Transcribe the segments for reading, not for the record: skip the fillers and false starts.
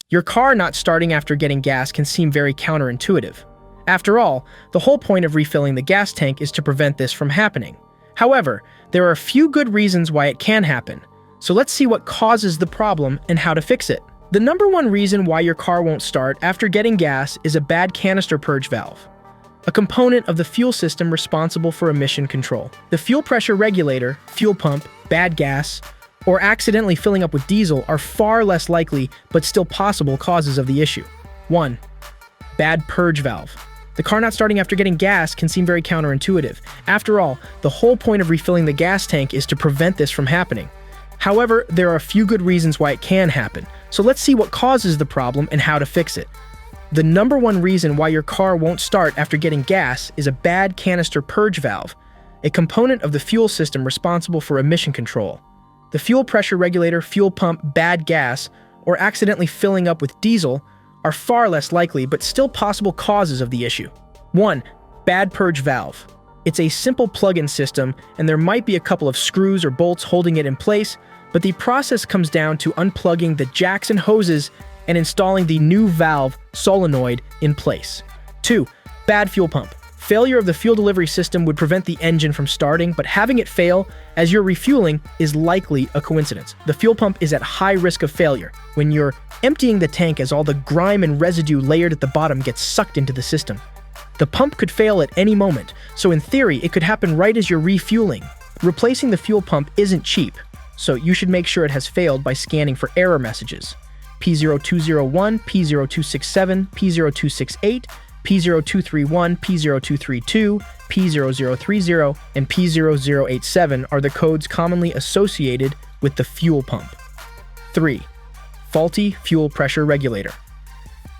Your car not starting after getting gas can seem very counterintuitive. After all, the whole point of refilling the gas tank is to prevent this from happening. However, there are a few good reasons why it can happen. So let's see what causes the problem and how to fix it. The number one reason why your car won't start after getting gas is a bad canister purge valve, a component of the fuel system responsible for emission control. The fuel pressure regulator, fuel pump, bad gas, or accidentally filling up with diesel are far less likely but still possible causes of the issue. 1. Bad purge valve. The car not starting after getting gas can seem very counterintuitive. After all, the whole point of refilling the gas tank is to prevent this from happening. However, there are a few good reasons why it can happen, so let's see what causes the problem and how to fix it. The number one reason why your car won't start after getting gas is a bad canister purge valve, a component of the fuel system responsible for emission control. The fuel pressure regulator, fuel pump, bad gas, or accidentally filling up with diesel are far less likely but still possible causes of the issue. 1. Bad purge valve. It's a simple plug-in system, and there might be a couple of screws or bolts holding it in place, but the process comes down to unplugging the jacks and hoses and installing the new valve solenoid in place. 2. Bad fuel pump. Failure of the fuel delivery system would prevent the engine from starting, but having it fail as you're refueling is likely a coincidence. The fuel pump is at high risk of failure when you're emptying the tank, as all the grime and residue layered at the bottom gets sucked into the system. The pump could fail at any moment, so in theory it could happen right as you're refueling. Replacing the fuel pump isn't cheap, so you should make sure it has failed by scanning for error messages. P0201, P0267, P0268, P0231, P0232, P0030, and P0087 are the codes commonly associated with the fuel pump. 3. Faulty fuel pressure regulator.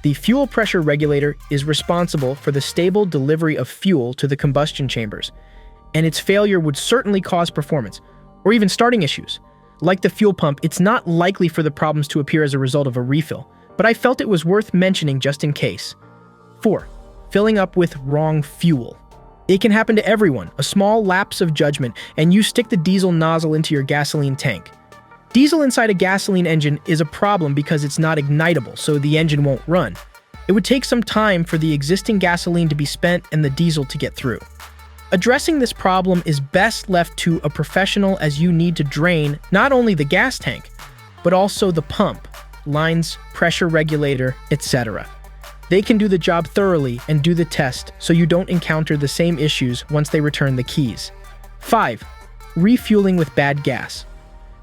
The fuel pressure regulator is responsible for the stable delivery of fuel to the combustion chambers, and its failure would certainly cause performance, or even starting issues. Like the fuel pump, it's not likely for the problems to appear as a result of a refill, but I felt it was worth mentioning just in case. 4. Filling up with wrong fuel. It can happen to everyone, a small lapse of judgment, and you stick the diesel nozzle into your gasoline tank. Diesel inside a gasoline engine is a problem because it's not ignitable, so the engine won't run. It would take some time for the existing gasoline to be spent and the diesel to get through. Addressing this problem is best left to a professional, as you need to drain not only the gas tank, but also the pump, lines, pressure regulator, etc. They can do the job thoroughly and do the test so you don't encounter the same issues once they return the keys. 5. Refueling with bad gas.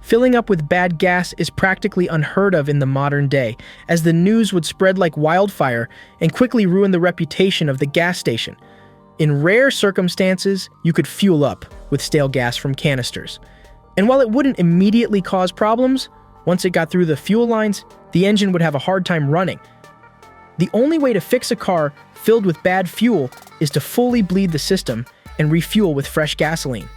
Filling up with bad gas is practically unheard of in the modern day, as the news would spread like wildfire and quickly ruin the reputation of the gas station. In rare circumstances, you could fuel up with stale gas from canisters. And while it wouldn't immediately cause problems, once it got through the fuel lines, the engine would have a hard time running. The only way to fix a car filled with bad fuel is to fully bleed the system and refuel with fresh gasoline.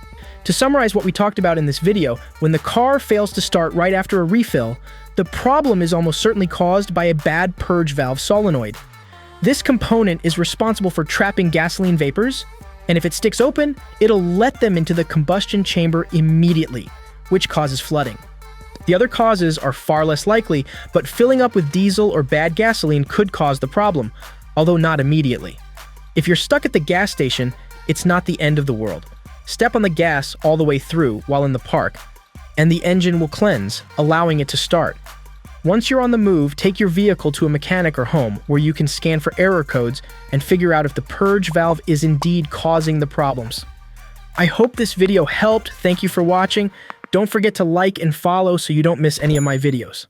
To summarize what we talked about in this video, when the car fails to start right after a refill, the problem is almost certainly caused by a bad purge valve solenoid. This component is responsible for trapping gasoline vapors, and if it sticks open, it'll let them into the combustion chamber immediately, which causes flooding. The other causes are far less likely, but filling up with diesel or bad gasoline could cause the problem, although not immediately. If you're stuck at the gas station, it's not the end of the world. Step on the gas all the way through while in the park, and the engine will cleanse, allowing it to start. Once you're on the move, take your vehicle to a mechanic or home where you can scan for error codes and figure out if the purge valve is indeed causing the problems. I hope this video helped. Thank you for watching. Don't forget to like and follow so you don't miss any of my videos.